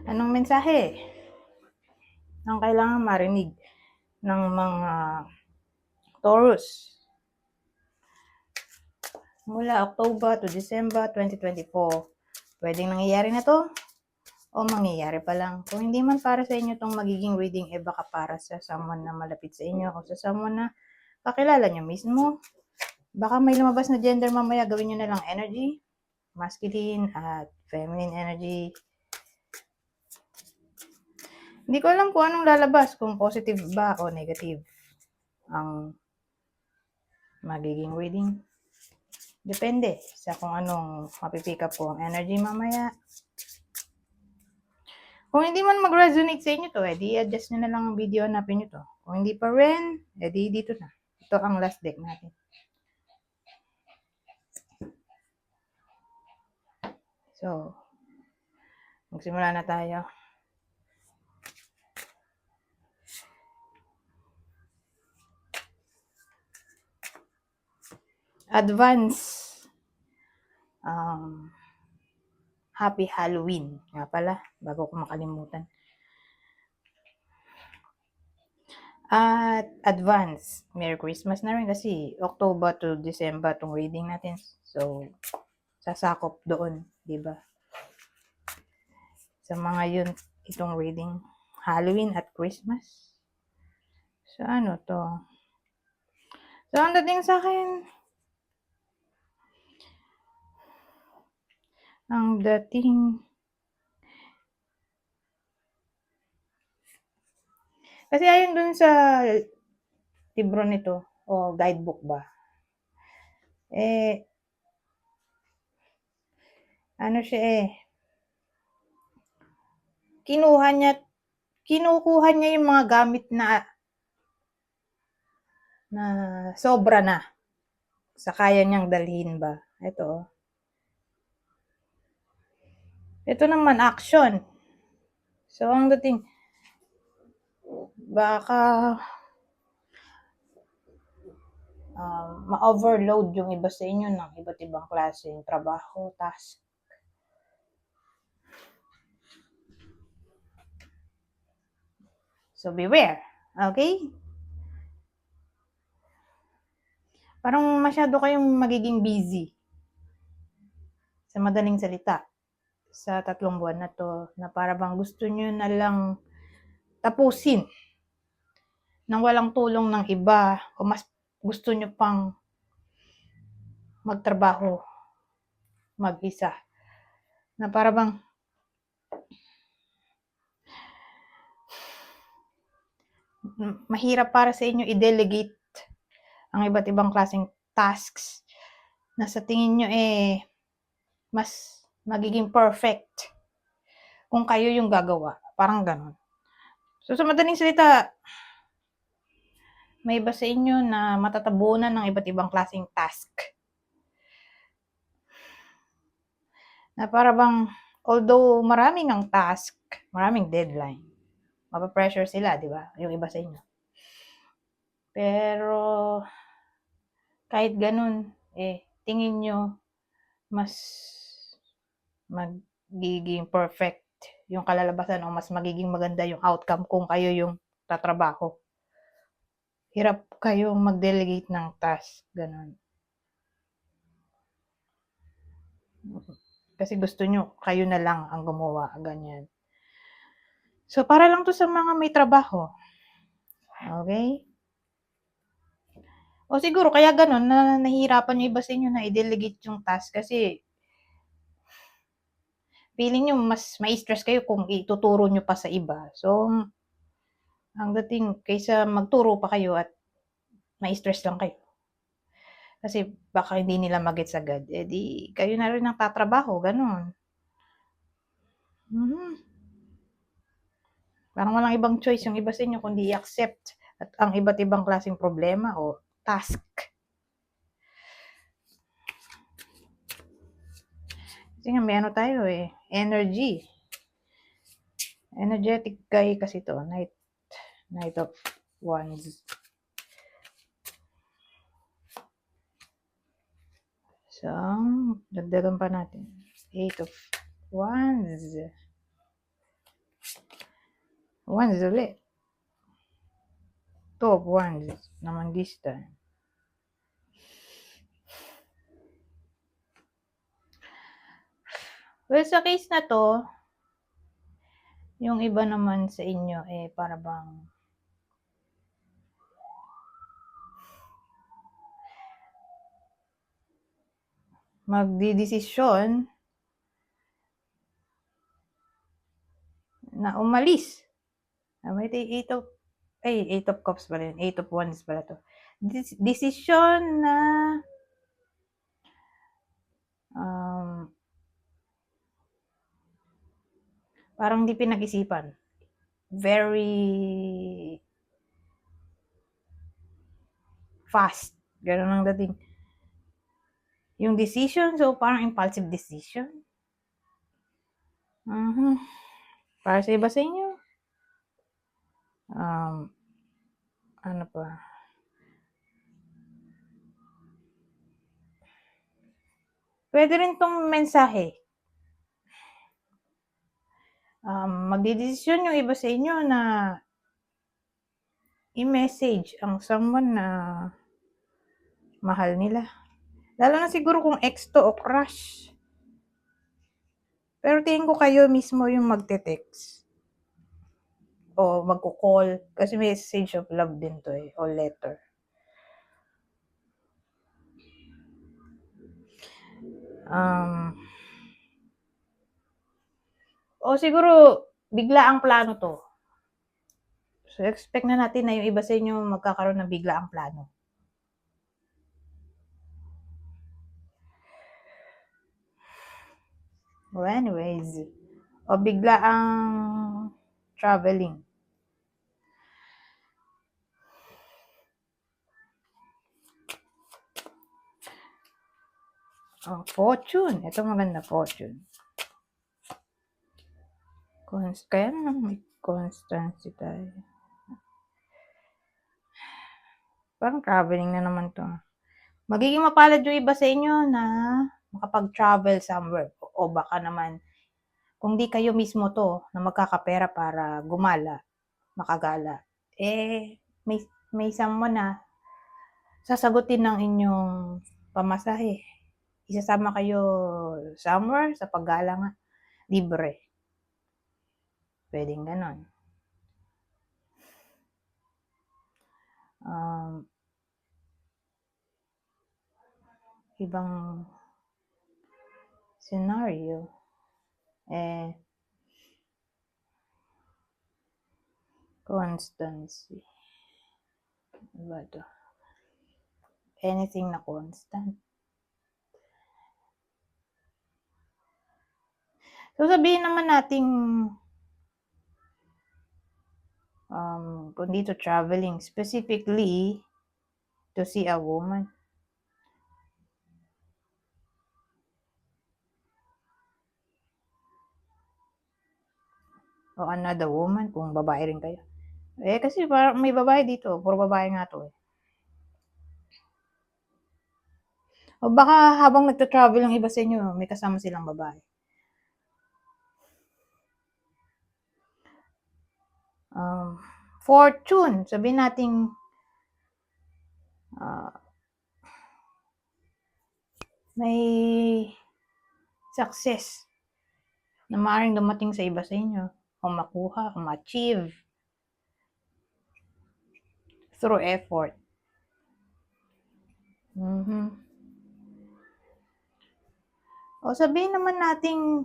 Anong mensahe ang kailangan marinig ng mga Taurus mula October to December 2024? Pwedeng nangyayari na to o mangyayari pa lang. Kung hindi man para sa inyo tong magiging reading, baka para sa someone na malapit sa inyo o sa someone na kakilala nyo mismo. Baka may lumabas na gender mamaya, gawin nyo na lang energy, masculine at feminine energy. Hindi ko alam kung anong lalabas, kung positive ba o negative ang magiging reading. Depende sa kung anong mapipick up ko ang energy mamaya. Kung hindi man mag-resonate sa inyo to, di adjust nyo na lang ang video, hanapin nyo to. Kung hindi pa rin, di dito na. Ito ang last deck natin. So, magsimula na tayo. Advance. Happy Halloween. Nga pala, bago ko makalimutan. At advance, Merry Christmas na rin kasi October to December tong reading natin. So, sasakop doon, di ba? Sa mga yun, itong reading, Halloween at Christmas. So, ano to? So, ang dating sa akin, kasi ayon dun sa libro nito, o guidebook ba, ano siya kinukuha niya yung mga gamit na sobra na sa kaya niyang dalhin ba. Ito naman, action. So, ang dating, baka ma-overload yung iba sa inyo ng iba't ibang klaseng trabaho, task. So, beware. Okay? Parang masyado kayong magiging busy. Sa madaling salita, sa 3 buwan na to, na para bang gusto nyo na lang tapusin nang walang tulong ng iba, o mas gusto nyo pang magtrabaho mag-isa. Na para bang mahirap para sa inyo i-delegate ang iba't ibang klaseng tasks na sa tingin nyo mas magiging perfect kung kayo yung gagawa. Parang ganon. So, sa madaling salita, may iba sa inyo na matatabunan ng iba't ibang klaseng task. Na para bang, although maraming ang task, maraming deadline, mapapressure sila, di ba? Yung iba sa inyo. Pero, kahit ganun, tingin nyo, mas magiging perfect yung kalalabasan o mas magiging maganda yung outcome kung kayo yung tatrabaho. Hirap kayong mag-delegate ng task, ganun. Kasi gusto nyo, kayo na lang ang gumawa, ganyan. So, para lang to sa mga may trabaho. Okay? O siguro, kaya ganun, na nahihirapan yung iba sa inyo na i-delegate yung task kasi feeling nyo mas ma-stress kayo kung ituturo nyo pa sa iba. So, ang dating, kaysa magturo pa kayo at ma-stress lang kayo. Kasi baka hindi nila mag-gets agad. Di kayo na rin ang tatrabaho, ganun. Parang walang ibang choice yung iba sa inyo kundi i-accept at ang iba't ibang klaseng problema o task. Kasi nga may ano tayo energy. Energetic guy kasi to, Knight of Wands. So, dagdagan pa natin. 8 of Wands. Wands ulit. Two of Wands naman this time. Well, sa case na to, yung iba naman sa inyo, para bang magdidesisyon na umalis. May 8 of Cups pala yun. 8 of Wands pala to. Desisyon na parang di pinag-isipan. Very fast. Ganun ang dating. Yung decision, so parang impulsive decision. Para sa iba sa inyo. Ano pa? Pwede rin tong mensahe. Magdidesisyon yung iba sa inyo na i-message ang someone na mahal nila. Lalo na siguro kung ex to o crush. Pero tingin ko kayo mismo yung magte-text. O magko-call. Kasi message of love din to o letter. O siguro, bigla ang plano to. So, expect na natin na yung iba sa inyo magkakaroon ng bigla ang plano. Well, anyways, o bigla ang traveling. Fortune. Ito maganda, fortune. Kaya naman may constancy tayo. Parang traveling na naman to. Magiging mapalad yung iba sa inyo na makapag-travel somewhere. O baka naman, kung di kayo mismo to na magkakapera para gumala, makagala, may someone na sasagutin ng inyong pamasahe. Isasama kayo somewhere sa paggala nga. Libre. Pwedeng ganon. Ibang scenario. Constancy. Diba to? Anything na constant. So, sabihin naman natin kung dito traveling, specifically to see a woman. O another woman, kung babae rin kayo. Kasi parang may babae dito. Puro babae nga to. O baka habang nagta-travel ang iba sa inyo, may kasama silang babae. Fortune. Sabihin natin may success na maaaring dumating sa iba sa inyo. O makuha, o ma-achieve through effort. O sabihin naman natin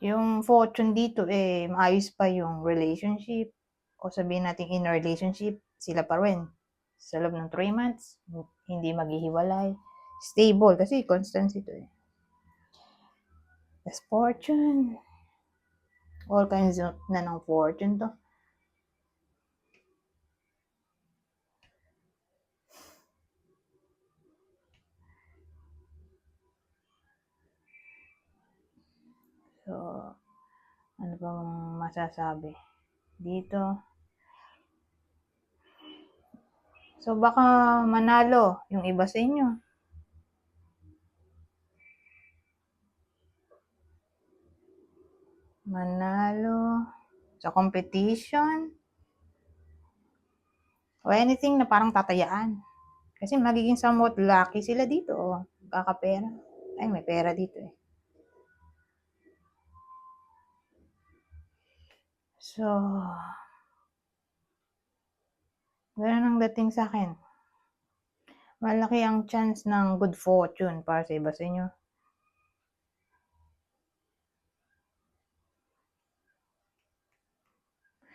yung fortune dito maayos pa yung relationship. O sabihin natin in a relationship, sila pa rin. Sa loob ng 3 months, hindi maghihiwalay. Stable, kasi constancy to That's fortune. All kinds na ng fortune to. So, ano bang masasabi dito? So, baka manalo yung iba sa inyo. manalo sa competition, o anything na parang tatayaan. Kasi magiging somewhat lucky sila dito, kakapera. Ay, may pera dito eh. So, ganun ang dating sa akin. Malaki ang chance ng good fortune para sa iba sa inyo.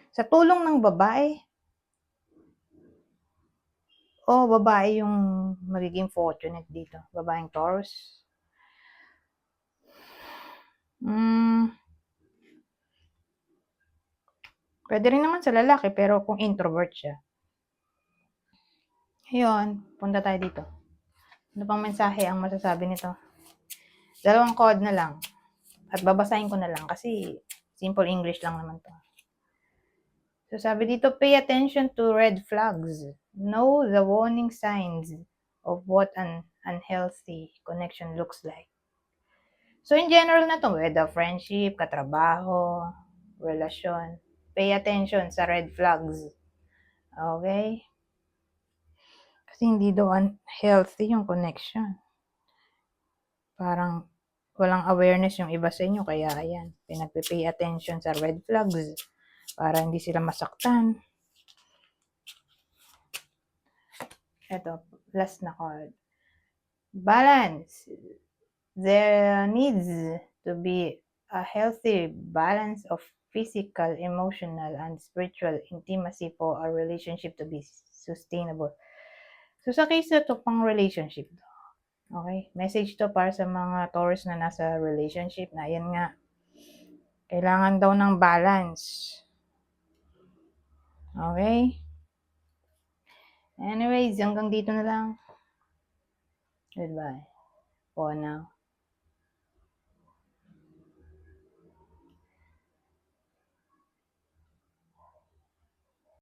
Sa tulong ng babae, babae yung magiging fortunate dito. Babaeng Taurus. Pwede rin naman sa lalaki, pero kung introvert siya. Ayun, punta tayo dito. Ano pang mensahe ang masasabi nito? 2 code na lang. At babasahin ko na lang kasi simple English lang naman to. So sabi dito, pay attention to red flags. Know the warning signs of what an unhealthy connection looks like. So in general na to, whether friendship, katrabaho, relasyon, pay attention sa red flags. Okay? Kasi hindi daw unhealthy yung connection. Parang walang awareness yung iba sa inyo, kaya ayan, pinagpipay attention sa red flags para hindi sila masaktan. Ito, last na card. Balance. There needs to be a healthy balance of physical, emotional, and spiritual intimacy for a relationship to be sustainable. So sa case na to, pang relationship to. Okay? Message to para sa mga Taurus na nasa relationship na yan nga. Kailangan daw ng balance. Okay? Anyways, hanggang dito na lang. Goodbye for now.